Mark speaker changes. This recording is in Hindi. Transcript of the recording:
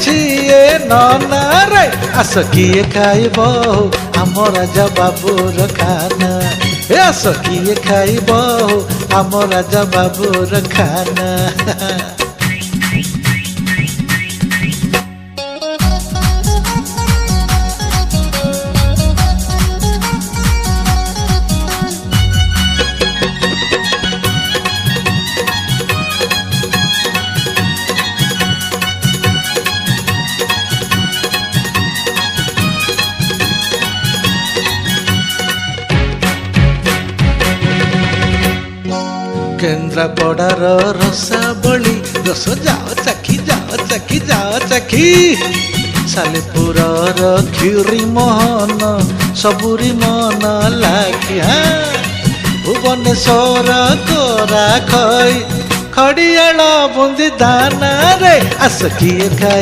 Speaker 1: ଅଛି ଏ ନନା ରେ ଆସ କିଏ ଖାଇବ ଆମ ରାଜା ବାବୁର ଖାନା ଏ ଆସ କିଏ ଖାଇବ ଆମ ରାଜା ବାବୁର ଖାନା केन्द्रापड़ार रसाबली रस जाओ चाखी सालेपुरर खीरी मोहन सबुरी मन लाखी भुवनेश्वर कोरा खई खड़ियाल बुंदी दाना रे आस किए खाई